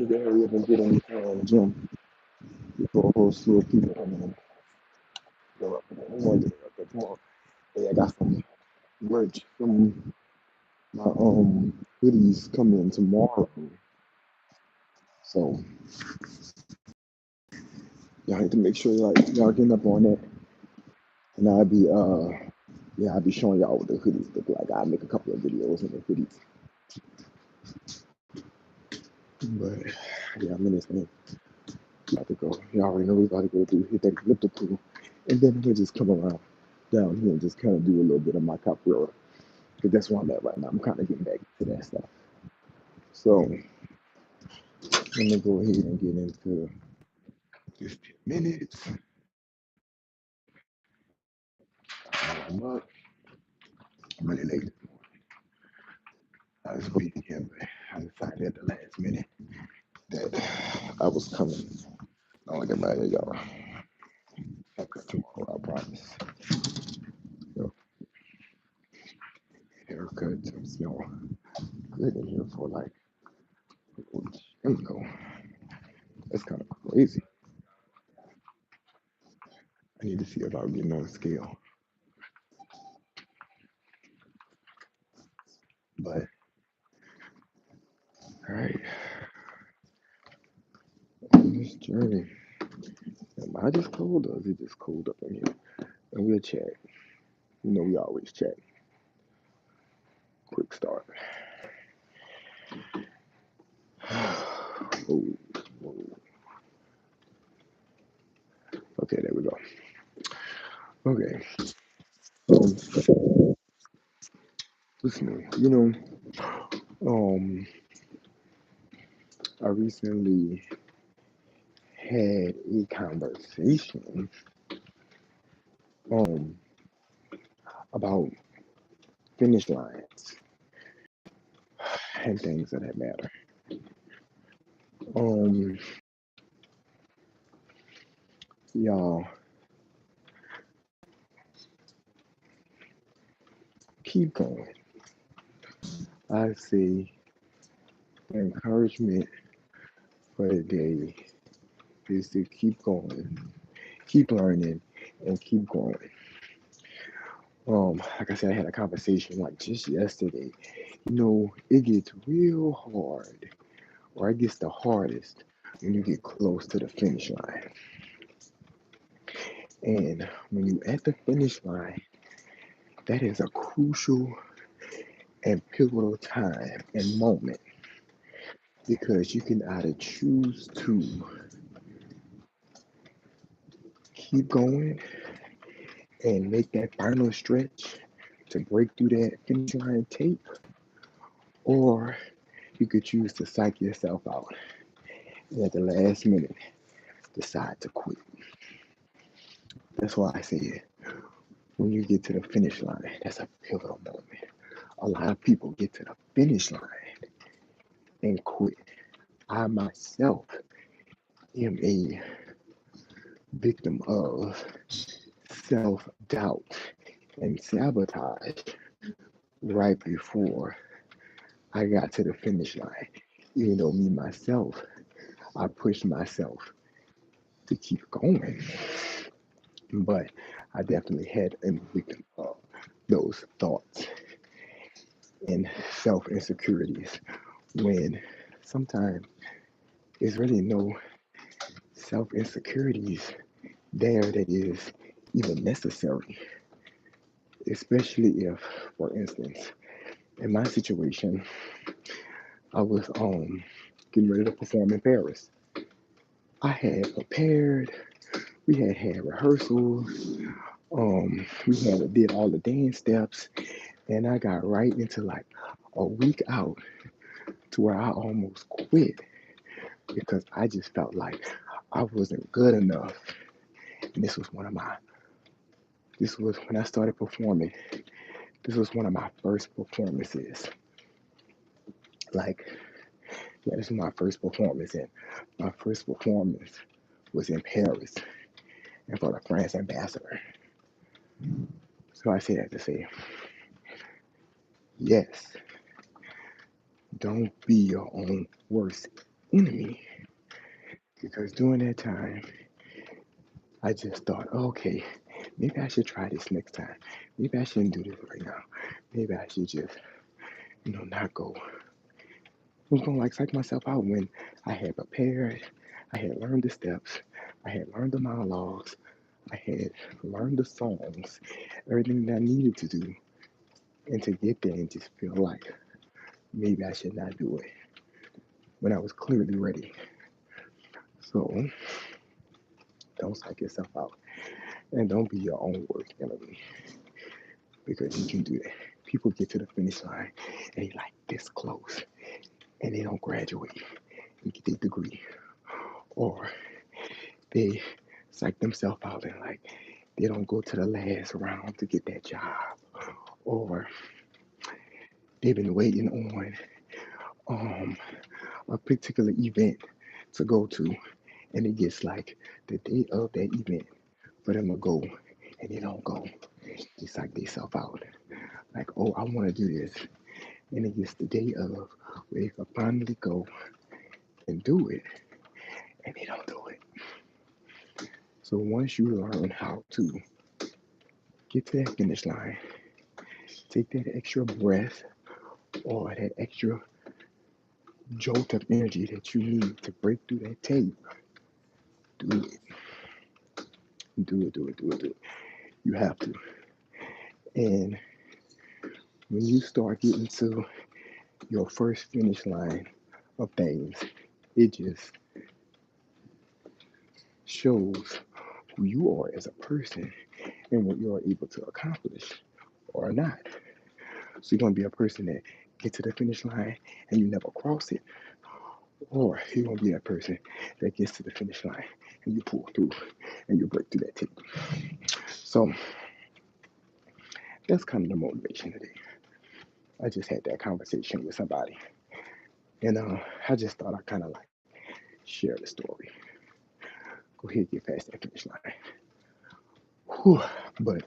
You can hurry up and get in the gym before a whole slew of people come in and go up. We want to get up there tomorrow. Hey, I got some merch from my hoodies coming tomorrow. So y'all need to make sure y'all getting up on that. And I'll be showing y'all what the hoodies look like. I'll make a couple of videos in the hoodies. But yeah, I'm in this thing. About to go. Y'all already know we about to go do hit that elliptical. And then we'll just come around down here and just kind of do a little bit of my capoeira. Because that's where I'm at right now. I'm kind of getting back to that stuff. So I'm gonna go ahead and get into this 10 minutes. I'm up. I'm really late. I was waiting here, but I decided at the last minute that I was coming. Don't look at my hair, y'all. I'll cut tomorrow, I promise. So, haircut, smell good in here for like, you know, that's kind of crazy. I need to see about getting on the scale. But, all right, on this journey, am I just cold or is it just cold up in here? And we'll chat. You know, we always chat. Quick start. Oh, whoa. Okay, there we go. Okay, listen, um, I recently had a conversation um about finish lines and things of that matter. Um, y'all keep going. I say encouragement for the day is to keep going, keep learning, and keep growing. Like I said, I had a conversation like just yesterday. It gets real hard, or it gets the hardest when you get close to the finish line. And when you at the finish line, that is a crucial and pivotal time and moment because you can either choose to keep going and make that final stretch to break through that finish line tape, or you could choose to psych yourself out and at the last minute decide to quit. That's why I say when you get to the finish line, that's a pivotal moment. A lot of people get to the finish line and quit. I myself am a victim of self doubt and sabotage right before I got to the finish line. Even though me myself, I pushed myself to keep going, but I definitely had a victim of those thoughts and self insecurities when sometimes there's really no self insecurities there that is even necessary, especially if, for instance, in my situation, I was getting ready to perform in Paris. I had prepared, we had rehearsals, we had did all the dance steps, and I got right into like a week out to where I almost quit because I just felt like I wasn't good enough. And this was when I started performing. This was one of my first performances. Like, yeah, this was my first performance, and my first performance was in Paris and for the France ambassador. So I say that to say, yes, don't be your own worst enemy because during that time, I just thought, okay, maybe I should try this next time. Maybe I shouldn't do this right now. Maybe I should just, not go. I was gonna like psych myself out when I had prepared, I had learned the steps, I had learned the monologues, I had learned the songs, everything that I needed to do, and to get there and just feel like maybe I should not do it when I was clearly ready. So don't psych yourself out and don't be your own worst enemy because you can do that. People get to the finish line and they like this close and they don't graduate and get their degree, or they psych themselves out and like they don't go to the last round to get that job, or they've been waiting on um, a particular event to go to, and it gets like the day of that event for them to go, and they don't go. They psych themselves out. Like, oh, I want to do this, and it gets the day of where they can finally go and do it, and they don't do it. So once you learn how to get to that finish line, take that extra breath or that extra jolt of energy that you need to break through that tape, do it. Do it, do it, do it, do it. You have to. And when you start getting to your first finish line of things, it just shows who you are as a person and what you are able to accomplish or not. So you're gonna be a person that gets to the finish line and you never cross it, or you're gonna be that person that gets to the finish line and you pull through and you break through that tape. So that's kind of the motivation today. I just had that conversation with somebody, and I just thought I kind of like share the story. Go ahead, get past that finish line. Whew. But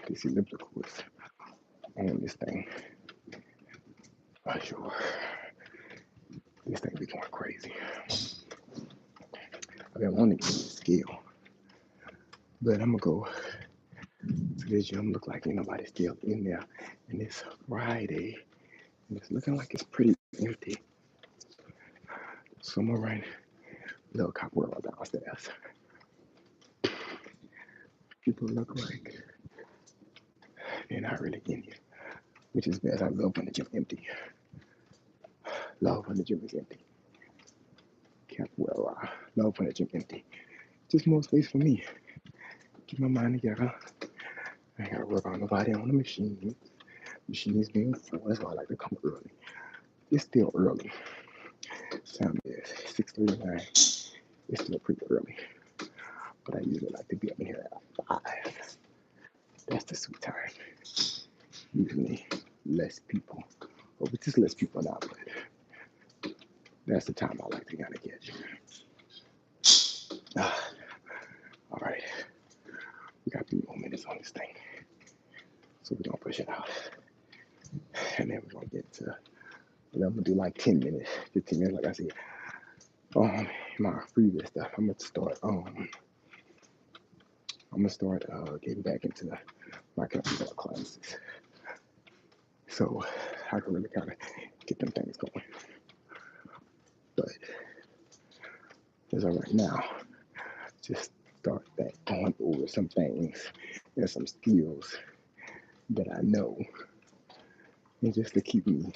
this elliptical is on this thing. Sure, this thing be going crazy. I've been wanting to get the scale, but I'm gonna go to this gym. Look like ain't nobody still in there, and it's Friday, and it's looking like it's pretty empty. So I'm gonna run a little capoeira downstairs. People look like they're not really in here, which is bad. I love when the gym empty. Love when the gym is empty. Capoeira. Love when the gym empty. Just more space for me. Keep my mind together. I ain't gotta work on nobody on the machine. Machine is being full. That's why I like to come early. It's still early. Time is 6:39. It's still pretty early. But I usually like to be up in here at 5. That's the sweet time. Usually less people. Or it's just less people now, but that's the time I like to kind of catch. All right. We got 3 more minutes on this thing. So we're going to push it out. And then we're going to get to, I'm going to do like 10 minutes, 15 minutes, like I said. My previous stuff, I'm going to start getting back into my computer classes. So I can really kind of get them things going. But as of right now, just start back going over some things and some skills that I know, and just to keep me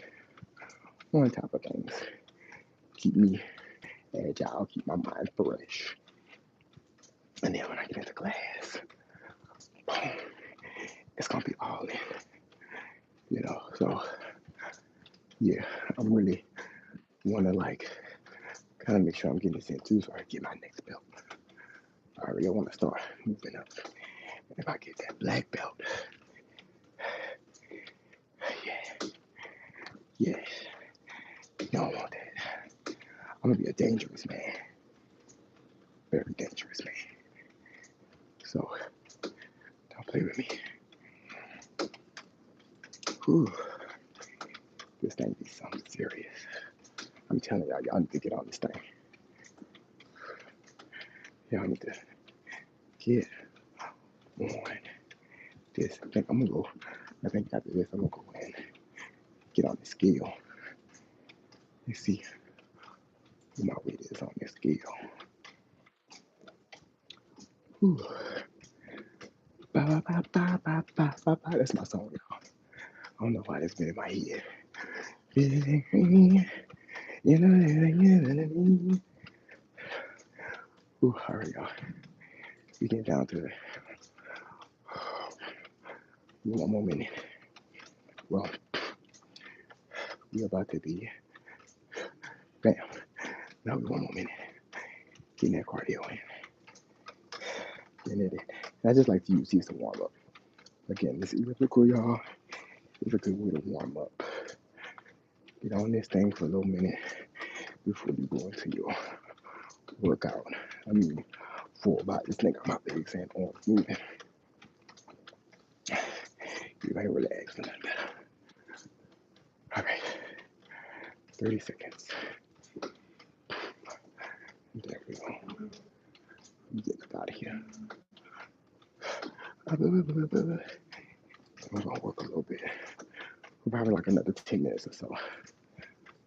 on top of things, keep me agile, keep my mind fresh. And then when I get into class, boom, it's gonna be all in, So yeah, I'm really wanna like kind of make sure I'm getting this in too, so I get my next belt. I really want to start moving up. And if I get that black belt, yeah, yeah, you don't want that. I'm gonna be a dangerous man, very dangerous man. So don't play with me. Whew. This thing be something serious. I'm telling y'all need to get on this thing. Y'all need to get on this. I think after this, I'm gonna go and get on the scale and see what my weight is on this scale. Whew. Ba, ba, ba, ba, ba, ba, ba, ba. That's my song, y'all. I don't know why it's been in my head. Ooh, all right, y'all. We get down to one more minute. Well, we about to be, bam. Now one more minute. Getting that cardio in. Getting it in. And I just like to use these to warm up. Again, this elliptical, y'all, is a good way to warm up. Get on this thing for a little minute before you go into your workout. I mean, for about this thing, my legs and arms moving. You might relax a little bit. All right, 30 seconds. There we go. Get out of here. We're gonna work a little bit. We'll probably like another 10 minutes or so.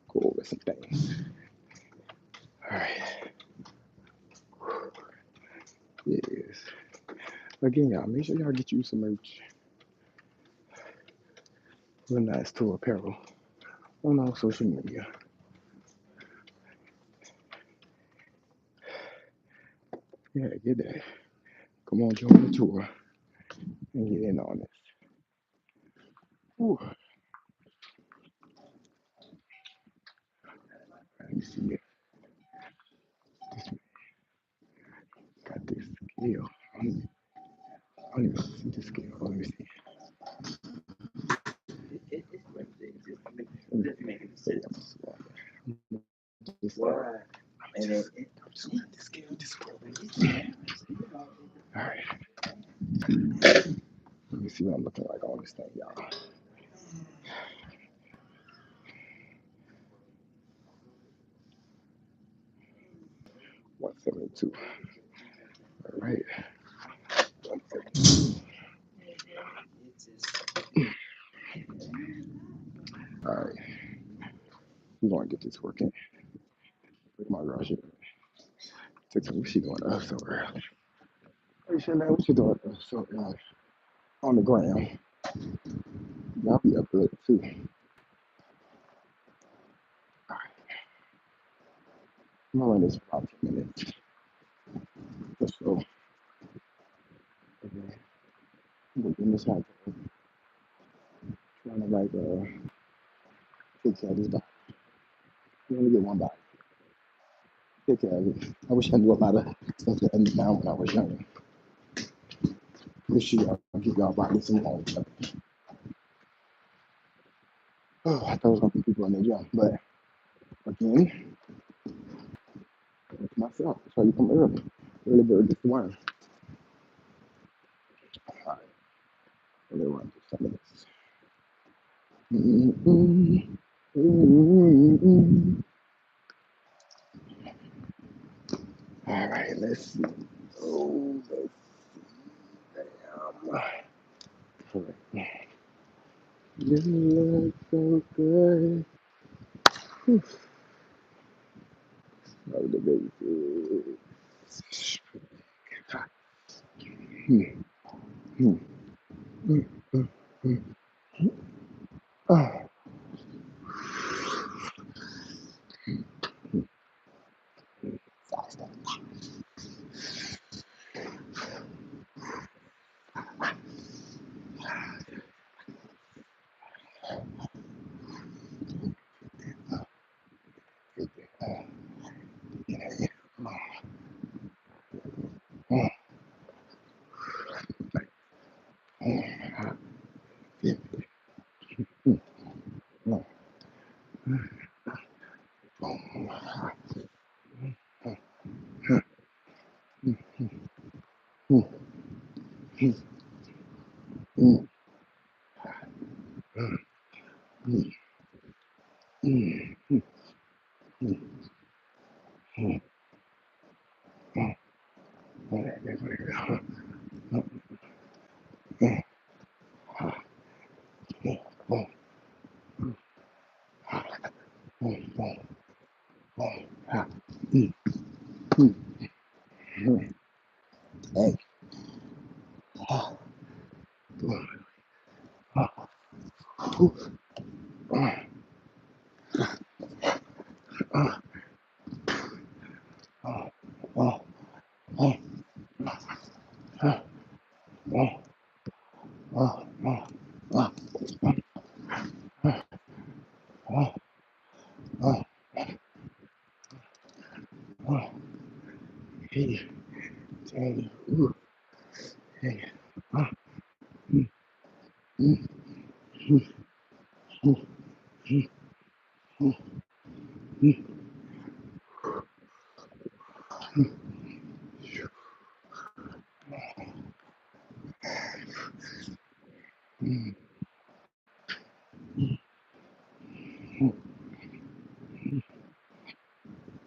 Go over some things. All right. Yes. Again, y'all, make sure y'all get you some merch. Real nice tool apparel on all social media. Yeah, get that. Come on, join the tour and get in on this. Whew. Let me see it. Got this scale. I don't even see the scale. Let me see. All right. Let me see what I'm looking like on this thing, y'all. 172. All right. 172. All right. We're going to get this working. Look at my girl. What she doing up so early? Hey, Chanel, what you doing up so early? On the ground. Y'all be up early too. All right. I'm going to run this for about 10 minutes. Just so. Okay. In this house. Trying to take care of this body. You only get one body. Take care of it. I wish I knew about the stuff that I knew now when I was younger. Make sure y'all give y'all body some home. Oh, I thought it was gonna be people in the gym, but again, it's myself. That's why you come early. Early bird gets the worm. All right, let me run for 10 minutes. Mm-mm. Mm-mm. All right, let's see. Oh, let's see. Damn. You look so good. Whew. Oh, the baby. Hmm. Hmm. Hmm. Hmm. Hmm. Oh. Faster. Hey. Hey. Hey.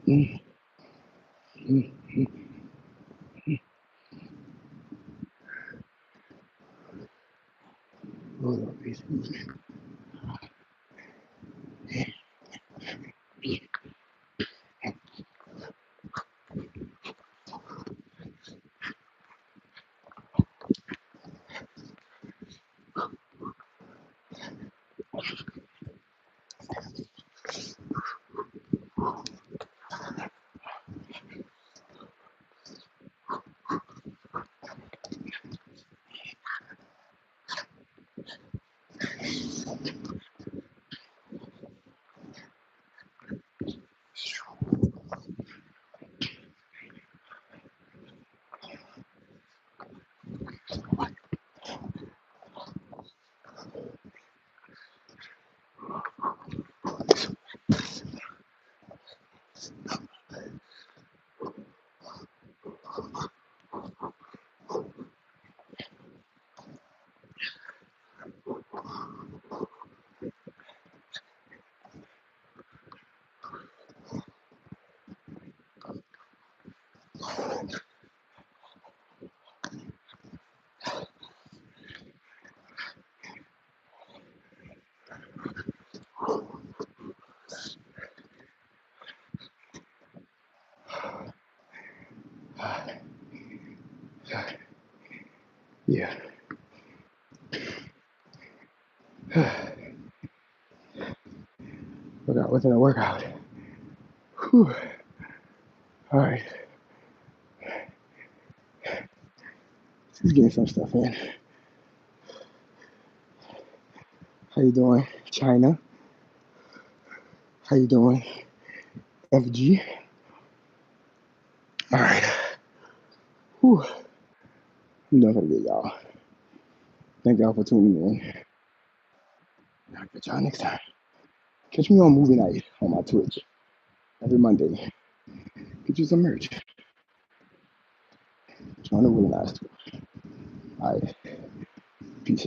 Hey. Hold on, please. Yeah. Workout within a workout. Whew. All right. Let's get some stuff in. How you doing, China? How you doing, FG? All right. Whew. I'm done for the video, y'all. Thank y'all for tuning in. I'll catch y'all next time. Catch me on movie night on my Twitch every Monday. Get you some merch. Trying to win last. All right.